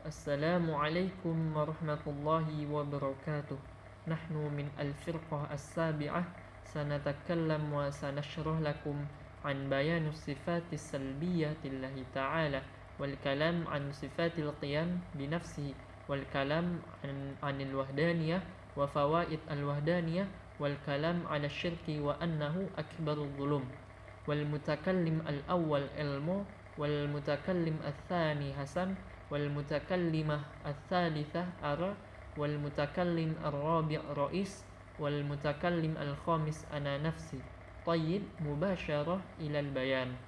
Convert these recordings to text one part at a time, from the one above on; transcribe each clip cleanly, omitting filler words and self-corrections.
Assalamualaikum warahmatullahi wabarakatuh. Nahnu min al-firqah as-sabi'ah sanatakallam wa sanashrah lakum an bayan sifati salbiyati lillahi ta'ala wal kalam an sifatil qiyam binafsihi wal kalam anil wahdaniyah wa fawaid al-wahdaniyah wal kalam ala syirki wa annahu akbarul zulum. Wal mutakallim al-awwal ilmu wal mutakallim al-thani hasan wal mutakallimah al-thalithah ara wal mutakallim al-rabi' rais wal mutakallim al-khamis ana nafsi. Tayyib, mubasyarah ilal bayan.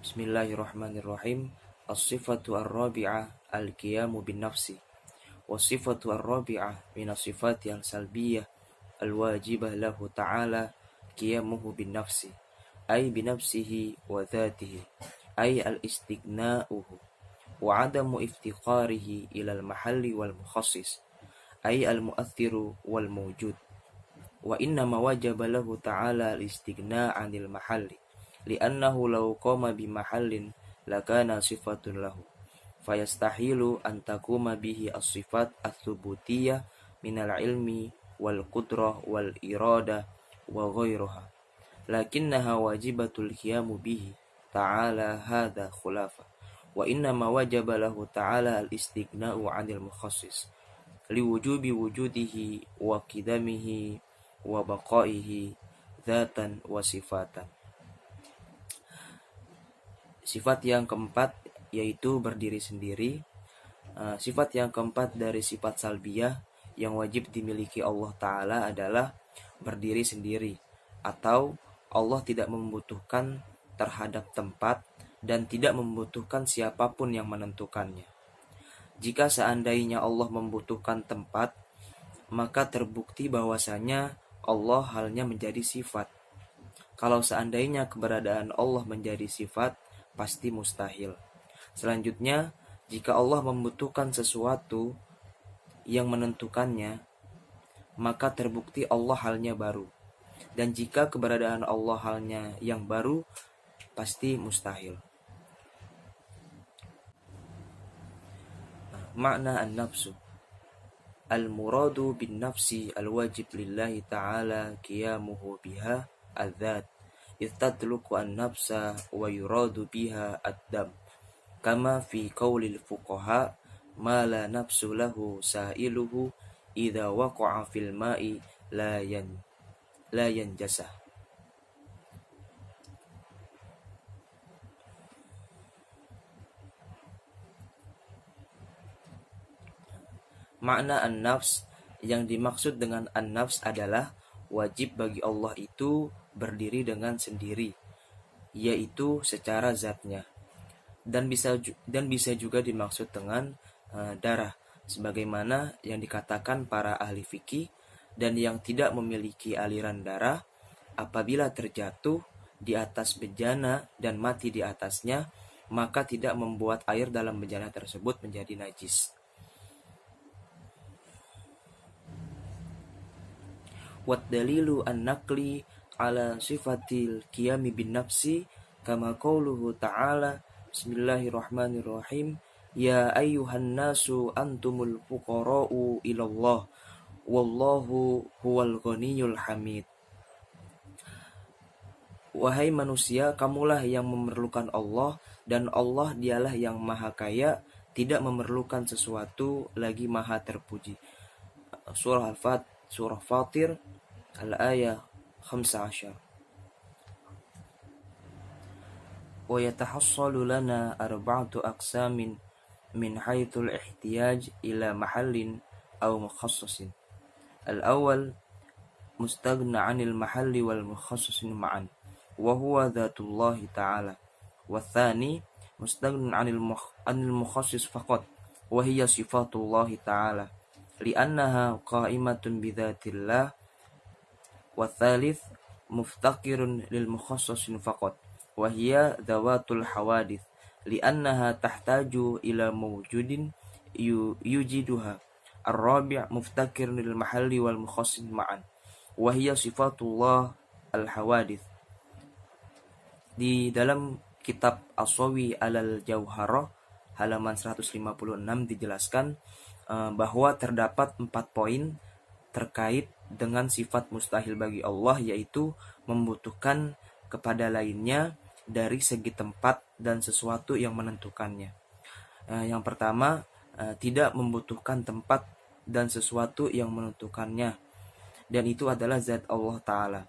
Bismillahirrahmanirrahim. As-sifatu ar-rabi'ah al-qiyamu bin nafsi. Was-sifatu ar-rabi'ah min as-sifati al-salbiyah al-wajibah lahu ta'ala qiyamuhu bin nafsi ay binafsihi wa dhatihi ay al-istighna'uhu wa adamu iftiqarihi ila al-mahalli wal-mukhassis ay al-mu'athiru wal-mawjud wa innama wajaba lahu ta'ala al-istighna' 'anil mahalli li'annahu law qama bimahallin lakana sifatun lahu fayastahilu an takuma bihi as-sifat ats-tsubutiyah minal ilmi wal qudrah wal irada wa ghairuha lakinnaha wajibatul qiyamu bihi ta'ala hadha khulafa wa innama wajaba lahu ta'ala al-istighna'u 'anil mukhassis liwujubi wujudihi wa qidamihi wa baqaihi dzatan wa sifatan. Sifat yang keempat yaitu berdiri sendiri. Sifat yang keempat dari sifat salbiyah yang wajib dimiliki Allah Ta'ala adalah berdiri sendiri, atau Allah tidak membutuhkan terhadap tempat dan tidak membutuhkan siapapun yang menentukannya. Jika seandainya Allah membutuhkan tempat, maka terbukti bahwasanya Allah halnya menjadi sifat. Kalau seandainya keberadaan Allah menjadi sifat, pasti mustahil. Selanjutnya, jika Allah membutuhkan sesuatu yang menentukannya, maka terbukti Allah halnya baru. Dan jika keberadaan Allah halnya yang baru, pasti mustahil. Makna an-nafsu. Al-muradu bin nafsi al-wajib lillahi ta'ala qiyamuhu biha al-dhat. Istatluku an-nafsa wa yuradu biha ad-dam. Kama fi qawlil fuqaha ma la nafsu lahu sa'iluhu idza waqa'a fil ma'i la yanjasah. Makna an-nafs, yang dimaksud dengan an-nafs adalah wajib bagi Allah itu berdiri dengan sendiri, yaitu secara zatnya, dan bisa juga dimaksud dengan darah, sebagaimana yang dikatakan para ahli fikih. Dan yang tidak memiliki aliran darah, apabila terjatuh di atas bejana dan mati di atasnya, maka tidak membuat air dalam bejana tersebut menjadi najis. Wat dalilu an-naqli ala sifatil qiyami bin nafsi kama qauluhu ta'ala bismillahirrahmanirrahim ya ayyuhan nasu antumul fuqara'u ilallah wallahu huwal ghaniyyul hamid. Wahai manusia, kamulah yang memerlukan Allah, dan Allah dialah yang maha kaya, tidak memerlukan sesuatu, lagi maha terpuji. Surah Fatir al-ayah 15. Wa yatahassalu lana arba'atu aqsamin min haitsul ihtiyaj ila mahallin aw mukhassasin. Al-awwal mustaghna 'anil mahalli wal mukhassasin ma'an wa huwa dzatullahi ta'ala. Wa tsani mustaghna 'anil mukhassis faqat wa hiya sifatullahi ta'ala li'annaha qa'imatun bidzatillah. Wa tsalits muftaqirun lil mukhassasin faqat wa hiya dzawatul hawadits li'annaha tahtaju ila mawjudin yujiduha. Ar-rabi' muftaqir lil mahalli wal mukhassis ma'an wa hiya sifatullah al-hawadits. Di dalam kitab As-Sawi Alal Jauharah halaman 156 dijelaskan bahwa terdapat 4 poin terkait dengan sifat mustahil bagi Allah, yaitu membutuhkan kepada lainnya dari segi tempat dan sesuatu yang menentukannya. Yang pertama, tidak membutuhkan tempat dan sesuatu yang menentukannya, dan itu adalah zat Allah Ta'ala.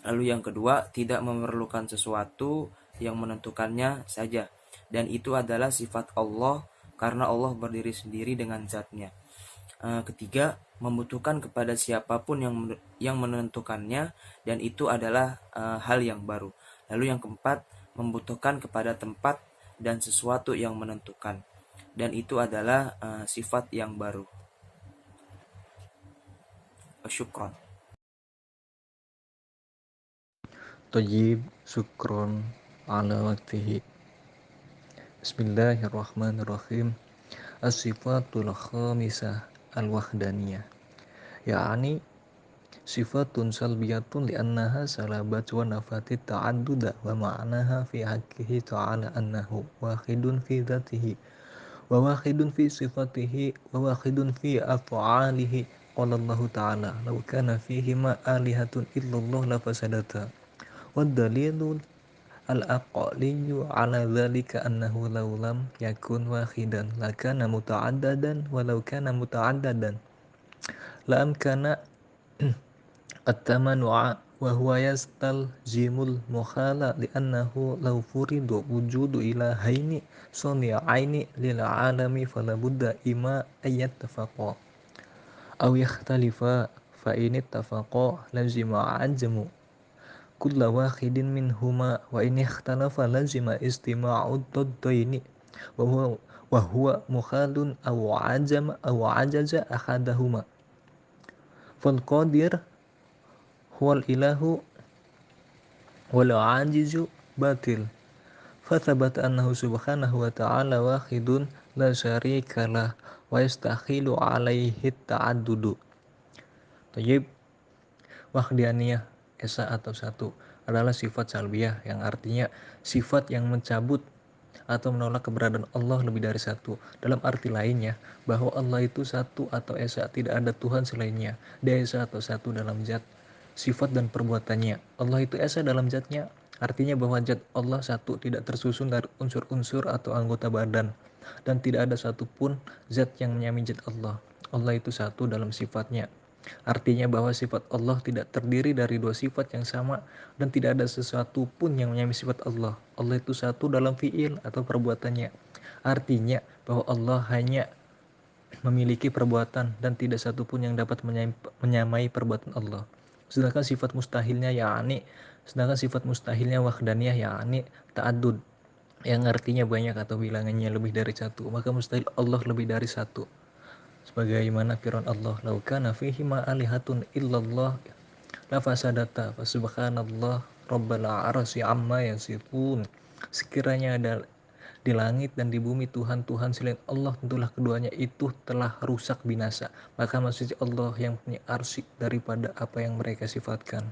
Lalu yang kedua, tidak memerlukan sesuatu yang menentukannya saja, dan itu adalah sifat Allah karena Allah berdiri sendiri dengan zatnya. Ketiga, membutuhkan kepada siapapun yang menentukannya, dan itu adalah hal yang baru. Lalu yang keempat, membutuhkan kepada tempat dan sesuatu yang menentukan, dan itu adalah sifat yang baru. Syukran. Thayyib, syukron ala waktihi. Bismillahirrahmanirrahim. As-sifatul khamisah al-wahdaniyah, ya'ani sifatun salbiyatun li'annaha salabat wa nafatit ta'adduda wa ma'naha fi haqqihi ta'ala annahu wahidun fi dhatihi wa wahidun fi sifatihi wa wahidun fi af'alihi. Qala Allah ta'ala law kana fihima alihatun illallah lafasadata. Wad-dalilul al-aqliyyu ala dhalika annahu law lam yakun wahidan lakana muta'addadan walau kana muta'addadan la amkana at-tamanu'a wa huwa yastalzimul mukhala li'annahu law furidu wujudu ilahaini sani'aini lil alami fala budda ima ayyattafaqa aw yakhtalifa fa in ittafaqa lazima ajmu kulla wahidin minhuma wa in ikhtalafa lazima istima'u ad-daddaini wa huwa mukhalun aw ajaza ahadahuma fal qadir huwal ilahu wal ajizu batil fathabata annahu subhanahu wa ta'ala wahidun la syarika lah wa yastakhilu alaihi ta'addudu. Thayyib, wahdaniyah, esa atau satu, adalah sifat salbiyah yang artinya sifat yang mencabut atau menolak keberadaan Allah lebih dari satu. Dalam arti lainnya, bahwa Allah itu satu atau esa, tidak ada Tuhan selainnya. Dia esa atau satu dalam zat, sifat dan perbuatannya. Allah itu esa dalam zatnya, artinya bahwa zat Allah satu, tidak tersusun dari unsur-unsur atau anggota badan, dan tidak ada satupun zat yang menyamai zat Allah. Allah itu satu dalam sifatnya, artinya bahwa sifat Allah tidak terdiri dari dua sifat yang sama, dan tidak ada sesuatu pun yang menyamai sifat Allah. Allah itu satu dalam fi'il atau perbuatannya, artinya bahwa Allah hanya memiliki perbuatan dan tidak satu pun yang dapat menyamai perbuatan Allah. Sedangkan sifat mustahilnya wahdaniyah, yakni ta'addud, yang artinya banyak atau bilangannya lebih dari satu. Maka mustahil Allah lebih dari satu, sebagaimana firman Allah, "Lau kana fihi ma alihatun illallah la fasadata fa subhanallah rabbal arsy amma yasifun." Sekiranya ada di langit dan di bumi Tuhan-Tuhan selain Allah, tentulah keduanya itu telah rusak binasa. Maka maksudnya Allah yang punya arsy daripada apa yang mereka sifatkan.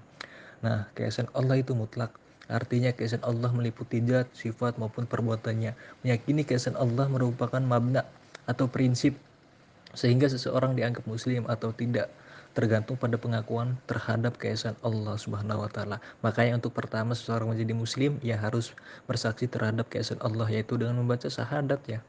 Nah, keesaan Allah itu mutlak, artinya keesaan Allah meliputi zat, sifat maupun perbuatannya. Meyakini keesaan Allah merupakan mabna atau prinsip sehingga seseorang dianggap muslim atau tidak tergantung pada pengakuan terhadap keesaan Allah Subhanahu wa taala. Makanya untuk pertama seseorang menjadi muslim, ia harus bersaksi terhadap keesaan Allah, yaitu dengan membaca syahadat ya.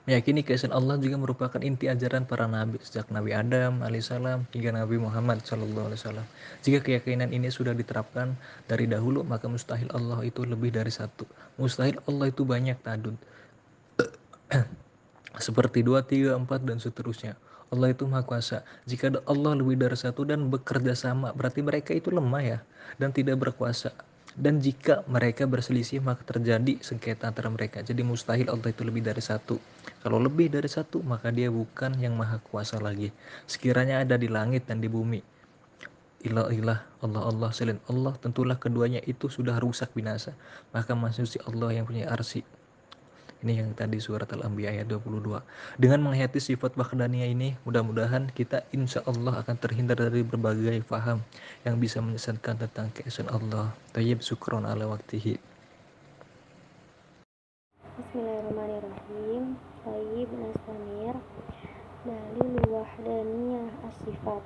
Meyakini keesaan Allah juga merupakan inti ajaran para nabi sejak Nabi Adam alaihissalam hingga Nabi Muhammad sallallahu alaihi wasallam. Jika keyakinan ini sudah diterapkan dari dahulu, maka mustahil Allah itu lebih dari satu. Mustahil Allah itu banyak, ta'adud, seperti 2, 3, 4 dan seterusnya. Allah itu maha kuasa. Jika Allah lebih dari satu dan bekerja sama, berarti mereka itu lemah ya, dan tidak berkuasa. Dan jika mereka berselisih, maka terjadi sengketa antara mereka. Jadi mustahil Allah itu lebih dari satu. Kalau lebih dari satu, maka dia bukan yang maha kuasa lagi. Sekiranya ada di langit dan di bumi ilah-ilah, Allah-Allah selain Allah, tentulah keduanya itu sudah rusak binasa. Maka maksudnya Allah yang punya arsy, Ini yang tadi surat Al-Anbiya ayat 22. Dengan menghayati sifat wahdaniyah ini, mudah-mudahan kita insya Allah akan terhindar dari berbagai faham yang bisa menyesatkan tentang keesaan Allah. Tayyib, syukron ala waktihi. Bismillahirrahmanirrahim. Tayyib Nastamir. Dalil wahdaniyah as-sifat.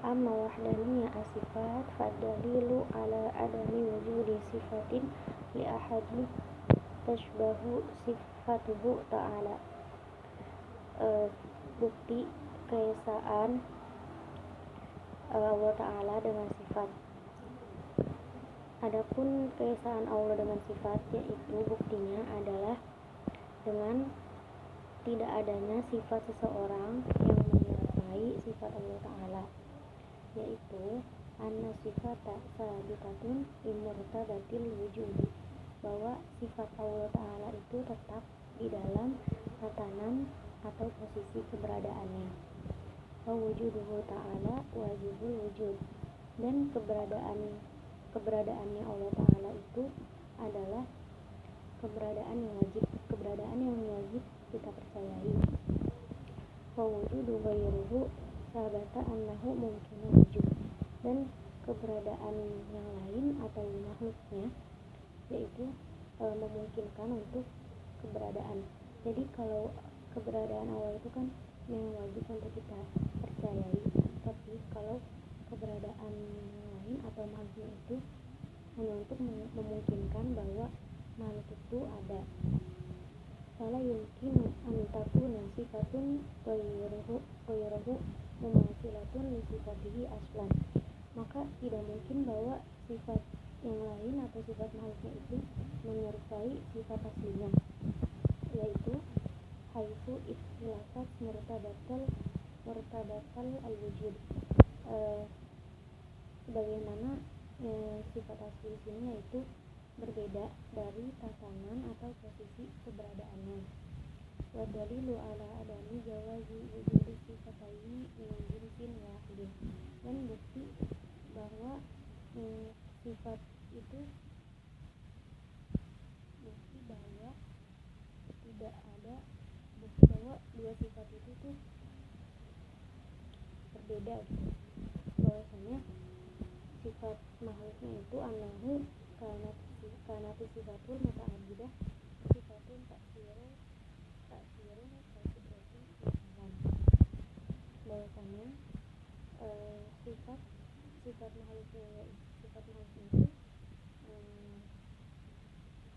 Amma wahdaniyah as-sifat fadalilu ala adami wujudi sifatin li ahadin tashbahu sifatuhu ta'ala. Bukti keesaan Allah Ta'ala dengan sifat. Adapun keesaan Allah dengan sifat, yaitu buktinya adalah dengan tidak adanya sifat seseorang yang menyerupai sifat Allah Ta'ala, yaitu anna sifata sabitatun imurtabatil wujudi, bahwa sifat Allah Ta'ala itu tetap di dalam tatanan atau posisi keberadaannya. Wa wujuduhu ta'ala wajibul wujud, dan keberadaannya Allah Ta'ala itu adalah keberadaan yang wajib kita percayai. Wa wujudu ghairuhu sabata annahu mungkinu wujud, dan keberadaan yang lain atau makhluknya yaitu memungkinkan untuk keberadaan. Jadi kalau keberadaan Allah itu kan yang wajib untuk kita percayai, tapi kalau keberadaan yang lain atau makhluknya itu hanya untuk memungkinkan bahwa makhluk itu ada. Fala yumkinu an takuna sifatun ghairuhu mumathilatun li sifatihi aslan. Maka tidak mungkin bahwa sifat yang lain atau sifat makhluknya itu menyerupai sifat aslinya, yaitu haitsu istilafat murtabatal al-wujud, sebagaimana sifat asli sini yaitu berbeda dari tatanan atau posisi keberadaannya. Wa dalilu ala adami jawazi wujudi sifataini min jinsin wahidin, dan bukti bahwa sifat itu bukti bahwa tidak ada bukti bahwa dua sifat itu tuh berbeda gitu. Bahwasanya sifat makhluknya itu anahu kanati sifatul muta'abbidah sifatun taksirun kudratin ilham. Bahwasanya sifat makhluknya itu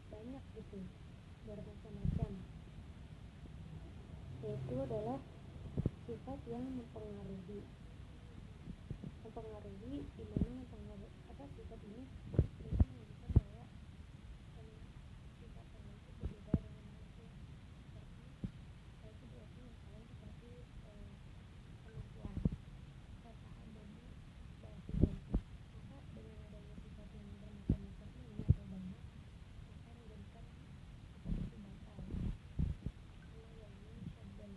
banyak gitu, bermacam-macam, yaitu adalah sifat yang mempengaruhi di mana sifat ini menunjukkan bahwa sifat Allah itu berbeda dengan manusia, seperti situasi yang lain seperti kematian, kesahabatan, batilan. Maka dengan adanya sifat yang bermacam-macam ini atau banyak, maka menjadikan sifat itu batal. Karena yang syaddal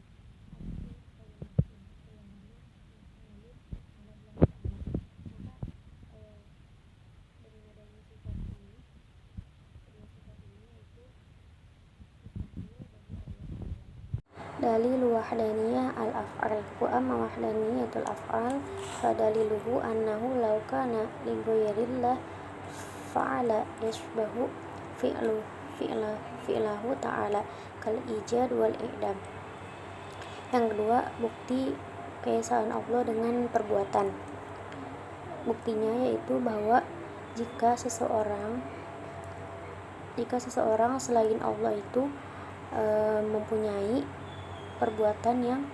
asli kalimatin selalu mu'alib ala Allah Ta'ala. Maka dengan adanya sifat ini yaitu sifatnya bagi Allah Ta'ala. Dalil wahdaniyah al-af'al. Wa amma wahdaniyatul af'al fadaliluhu annahu law kana li ghairillah fa'ala yashbahu fi'lahu ta'ala kal ijad wal i'dam. Yang kedua, bukti keesaan Allah dengan perbuatan. Buktinya yaitu bahwa jika seseorang selain Allah itu mempunyai perbuatan yang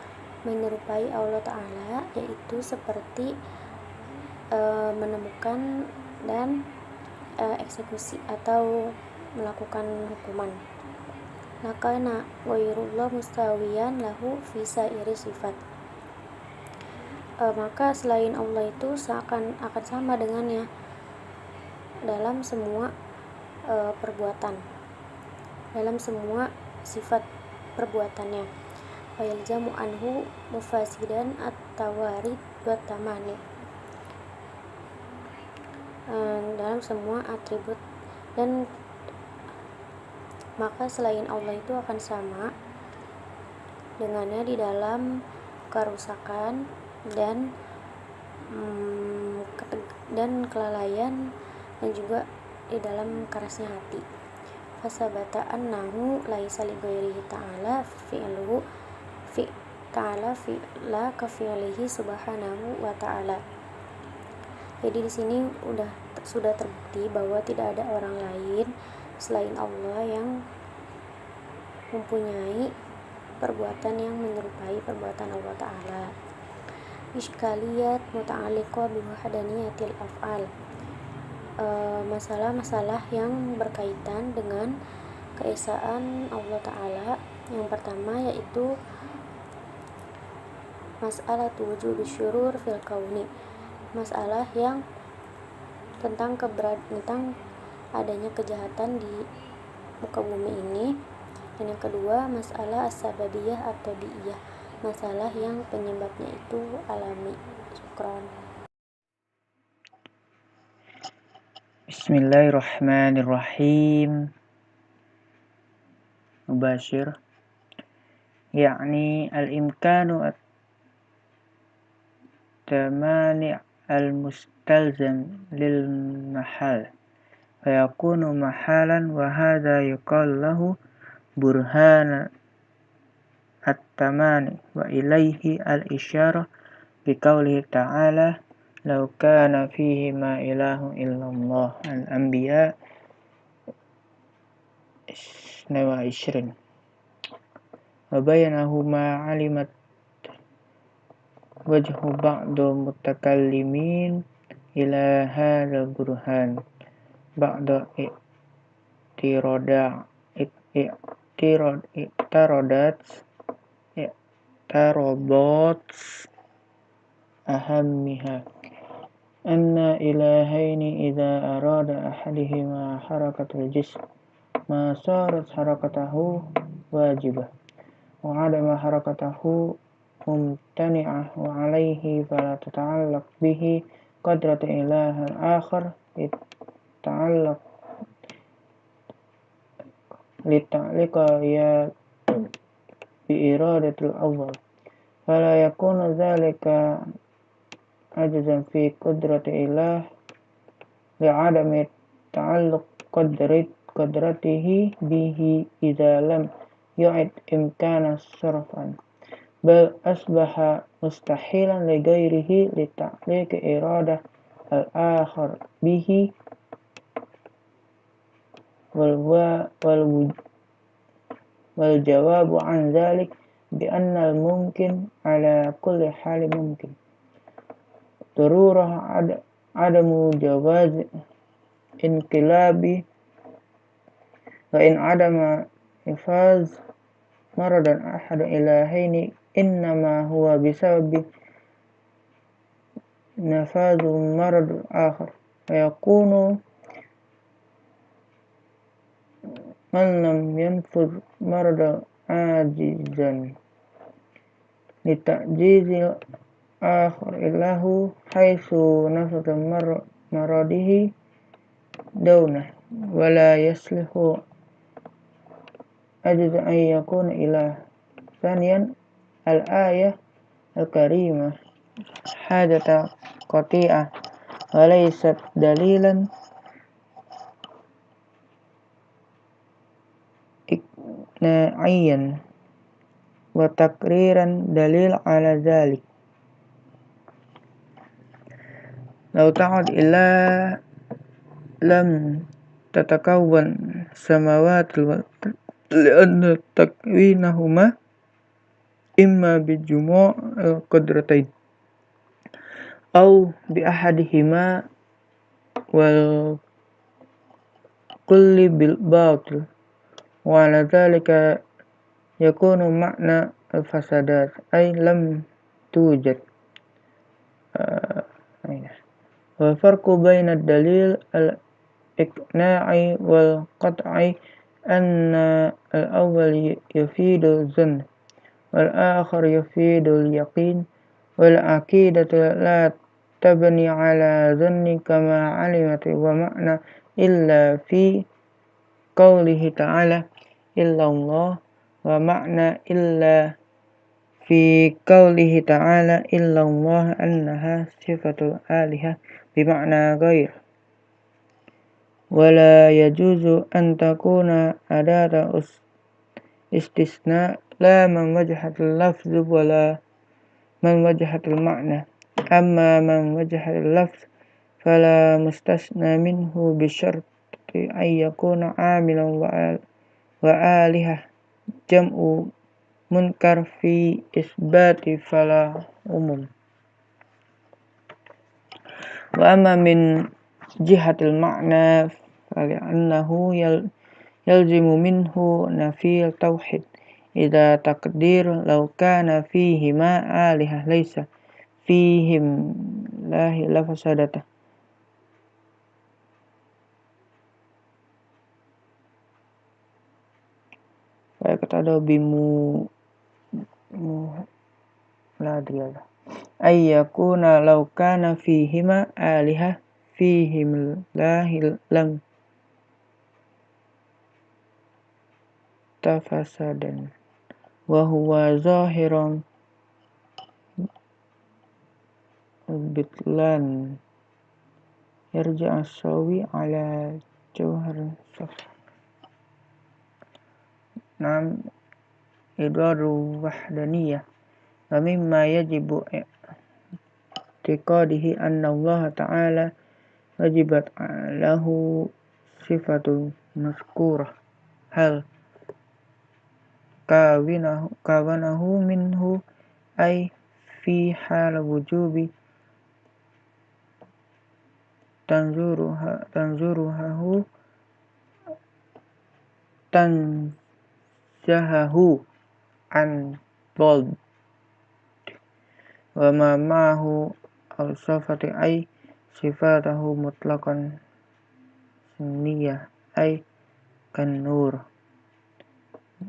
menyerupai Allah Ta'ala, yaitu seperti menemukan dan eksekusi atau melakukan hukuman. Lakana ghairullah mustawiyan lahu fi sairi sifat. Maka selain Allah itu akan sama dengannya dalam semua perbuatan, dalam semua sifat perbuatannya. Fayalzamu anhu mufasidan at-tawarid wa tamani, dalam semua atribut, dan maka selain Allah itu akan sama dengannya di dalam kerusakan dan kelalaian, dan juga di dalam kerasnya hati. Fasabata annahu laisa li ghairihi ta'ala fi'luhu ta'ala fi'la ka fi'lihi subhanahu wa ta'ala. Jadi di sini sudah terbukti bahwa tidak ada orang lain selain Allah yang mempunyai perbuatan yang menyerupai perbuatan Allah Ta'ala. Iskaliyat muta'alliqah biwahdaniyatil af'al, masalah-masalah yang berkaitan dengan keesaan Allah Ta'ala. Yang pertama yaitu masalah wujudus syurur fil kauni, masalah yang tentang adanya kejahatan di muka bumi ini. Dan yang kedua masalah as-sababiyah atau tabiiyah, masalah yang penyebabnya itu alami. Syukran. Bismillahirrahmanirrahim. Mubashir, yakni al-imkanu at-tamani' al-mustalzam lil mahal fayakunu mahalan, wa hadha yuqal lahu burhan at-tamani, wa ilaihi al-isyarah biqaulihi ta'ala law kana fihi ma ilahu illallah, al-anbiya 22. wa bayanahu ma alimat wajhu ba'du mutakallimin ila hadzal burhan ba'da i'tiradat ahammiha anna ilahaini idza arada ahadihima harakatul jism ma sarat harakatahu wajibah wa adama harakatahu mumtani'ah, wa alaihi fala tata'allaq bihi qadrat ilahan akhar ta'allaq lita'liqa ya bi iradatul awal, fala yakunu dhalika ajzan fi qudrati ilah li'adami ta'alluq qadratihi bihi idza lam yu'id imkana sarfan, bal asbaha mustahilan li ghairihi li ta'liq iradah al-akhar bihi wal jawabu an dhalik bi anna al-mumkin ala kulli hal mumkin darurah adamu jawaz inqilabi wa in adama ifaz maradan ahad ilahaini innama huwa bisababi nafadu marad akhar, wa yakunu man lam yanfud marad ajizan li ta'jizil akhar ilahu haitsu nafada maradihi daunah wala yaslihu ajza an yakuna ilah. Thaniyan al-ayah al-karimah hadata qati'ah wa laysat dalilan iqna'iyyan wa takriran dalil ala dhalik. Law ta'ad illa lam tatakawwan samawati lianna takwinahuma imma bijumu' al-qadratain aw bi ahadihima wal kulli bil batil, wa ala dhalika yakunu makna al-fasadat ay lam tujad. Wa farqu baina ad-dalil al-iqna'i wal qat'i anna al-awwal yufidu dhann wal akhar yufidu al-yaqin wal aqidatu la tabni ala dhanni kama alimat wa ma'na illa fi qawlihi ta'ala illallah wa ma'na illa fi qawlihi ta'ala illallah annaha sifatul alihah bima'na ghair wala yajuzu an takuna adata istisna la man wajahatul lafz wala man wajahatul ma'na amma man wajahatul lafz fala mustasna minhu bisyarti an yakuna amilan wa alihah jam'u munkar fi isbati fala umum wa amma min jihatil ma'na fali'annahu yalzimu minhu nafil tauhid idza taqdir law kana fihi ma alihah laysa fihim lahi lafasadata. Kata bimu ladriyala ayyakuna law kana fihima alihah fihim lahi lam tafasadan wa huwa zahiran bitlan yarja as-sawi ala jawhar saf. Nam idraru wahdaniyah wa mimma yajibu i'tiqadihi anna Allah ta'ala wajibat lahu sifatul mazkurah hal kawanahu minhu ay fi hal wujubi tanzuruhahu tanzahahu an dhald wa ma ma'ahu al-safati ay sifatahu mutlaqan sunniyah ay kan nur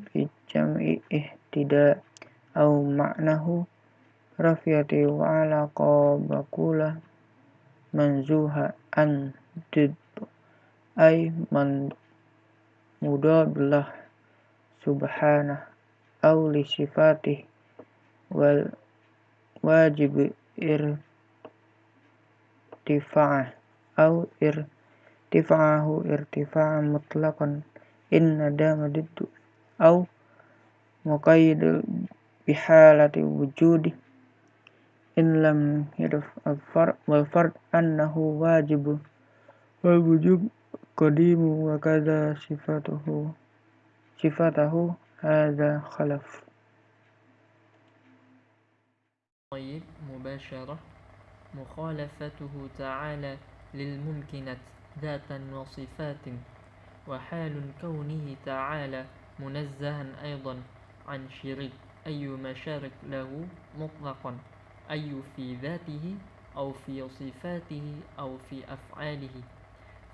bi jam'i ihtida au ma'nahu rafiyati wa ala qabakula manzuha an did ay man mudabillah subhanah au li sifatih wal wajib irtifa'ah au irtifa'ahu irtifa'an mutlaqan inna dama diddu au muqayyid bihalati wujudi in lam yadaf al-fard wal fard annahu wajib wal wujub qadimu wa kadha sifatahu hadha khalaf. طيب مباشرة مخالفته تعالى للممكنات ذاتا وصفات وحال كونه تعالى منزها أيضا عن شريك أي مشارك له مطلقا أي في ذاته أو في صفاته أو في أفعاله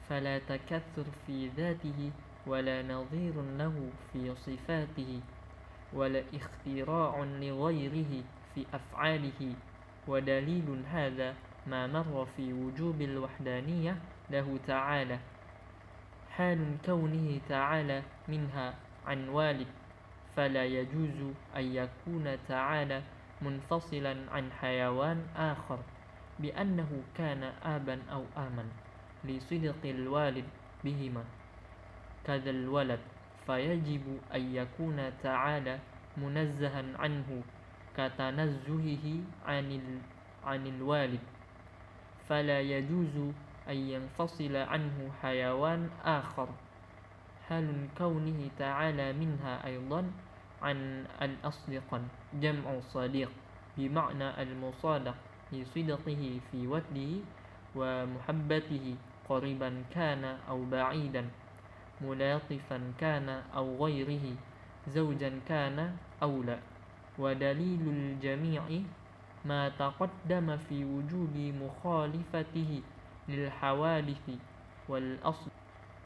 فلا تكثر في ذاته ولا نظير له في صفاته ولا اختراع لغيره في أفعاله ودليل هذا ما مر في وجوب الوحدانية له تعالى حال كونه تعالى منها عن والد فلا يجوز أن يكون تعالى منفصلا عن حيوان آخر بأنه كان آبا أو آما لصدق الوالد بهما كذا الولد فيجب أن يكون تعالى منزها عنه كتنزهه عن الوالد فلا يجوز أن ينفصل عنه حيوان آخر حال كونه تعالى منها أيضا عن الأصدقاء جمع صديق بمعنى المصادق لصدقه في وده ومحبته قريبا كان أو بعيدا ملاطفا كان أو غيره زوجا كان أو لا ودليل الجميع ما تقدم في وجوب مخالفته للحوادث والأصل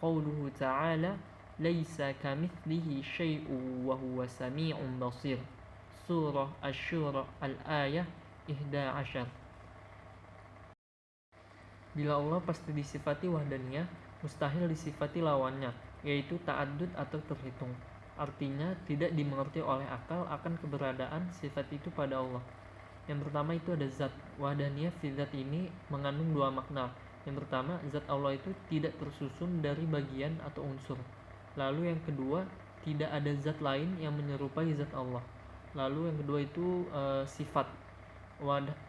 قوله تعالى ليس كمثله شيء وهو سميع بصير Surah Asy-Syura Al-Ayah 11. Bila Allah pasti disifati wahdaniyah, mustahil disifati lawannya, yaitu ta'addud atau terhitung. Artinya tidak dimengerti oleh akal akan keberadaan sifat itu pada Allah. Yang pertama itu ada zat. Wahdaniyah fi zat ini mengandung dua makna. Yang pertama, zat Allah itu tidak tersusun dari bagian atau unsur. Lalu yang kedua, tidak ada zat lain yang menyerupai zat Allah. Lalu yang kedua itu sifat.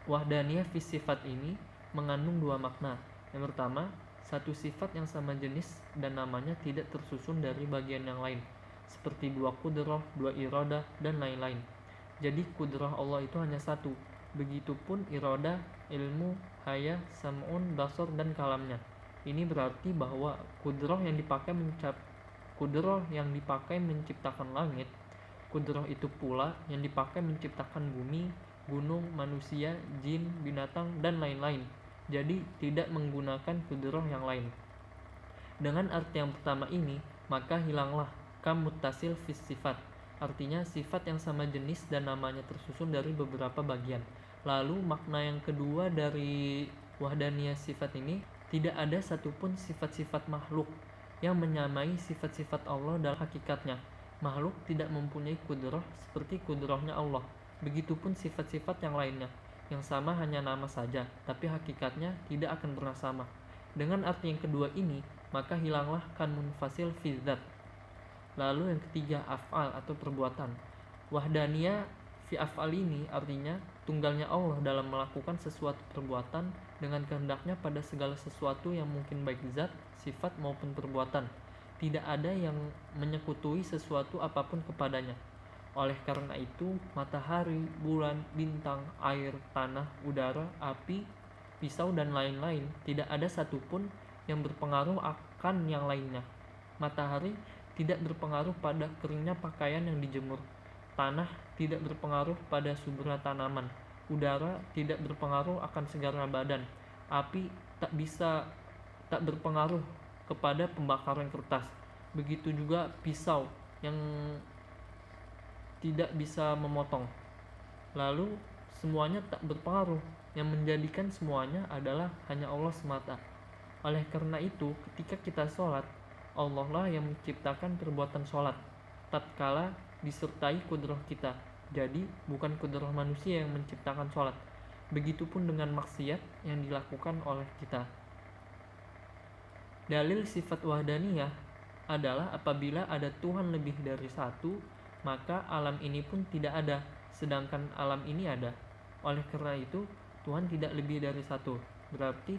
Wahdaniyah fi sifat ini mengandung dua makna. Yang pertama, satu sifat yang sama jenis dan namanya tidak tersusun dari bagian yang lain, seperti dua kudrah, dua iradah, dan lain-lain. Jadi kudrah Allah itu hanya satu. Begitupun iradah, ilmu, haya, sam'un, basar, dan kalamnya. Ini berarti bahwa kudrah yang dipakai menciptakan langit, kudrah itu pula yang dipakai menciptakan bumi, gunung, manusia, jin, binatang, dan lain-lain. Jadi tidak menggunakan kudrah yang lain. Dengan arti yang pertama ini, maka hilanglah kam muttasil fis sifat. Artinya sifat yang sama jenis dan namanya tersusun dari beberapa bagian. Lalu makna yang kedua dari wahdaniyah sifat ini, tidak ada satupun sifat-sifat makhluk yang menyamai sifat-sifat Allah dalam hakikatnya. Makhluk tidak mempunyai kudrah seperti kudrahnya Allah. Begitupun sifat-sifat yang lainnya, yang sama hanya nama saja, tapi hakikatnya tidak akan pernah sama. Dengan arti yang kedua ini, maka hilanglah kan munfasil fi dzat. Lalu yang ketiga, af'al atau perbuatan. Wahdaniyah fi af'al ini artinya tunggalnya Allah dalam melakukan sesuatu perbuatan dengan kehendaknya pada segala sesuatu yang mungkin baik zat, sifat maupun perbuatan. Tidak ada yang menyekutui sesuatu apapun kepadanya. Oleh karena itu, matahari, bulan, bintang, air, tanah, udara, api, pisau, dan lain-lain tidak ada satupun yang berpengaruh akan yang lainnya. Matahari tidak berpengaruh pada keringnya pakaian yang dijemur. Tanah tidak berpengaruh pada suburnya tanaman. Udara tidak berpengaruh akan segarnya badan. Api tak berpengaruh kepada pembakaran kertas. Begitu juga pisau yang tidak bisa memotong. Lalu semuanya tak berpengaruh. Yang menjadikan semuanya adalah hanya Allah semata. Oleh karena itu, ketika kita sholat, Allah lah yang menciptakan perbuatan sholat tatkala disertai kudrah kita. Jadi bukan kudrah manusia yang menciptakan sholat. Begitupun dengan maksiat yang dilakukan oleh kita. Dalil sifat wahdaniyah adalah apabila ada Tuhan lebih dari satu, maka alam ini pun tidak ada, sedangkan alam ini ada. Oleh karena itu, Tuhan tidak lebih dari satu. Berarti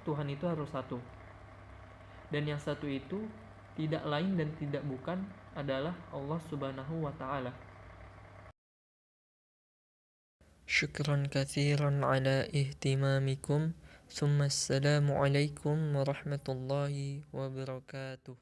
Tuhan itu harus satu. Dan yang satu itu tidak lain dan tidak bukan adalah Allah Subhanahu wa taala. Syukran katsiran ala ihtimamikum. Assalamualaikum warahmatullahi wabarakatuh.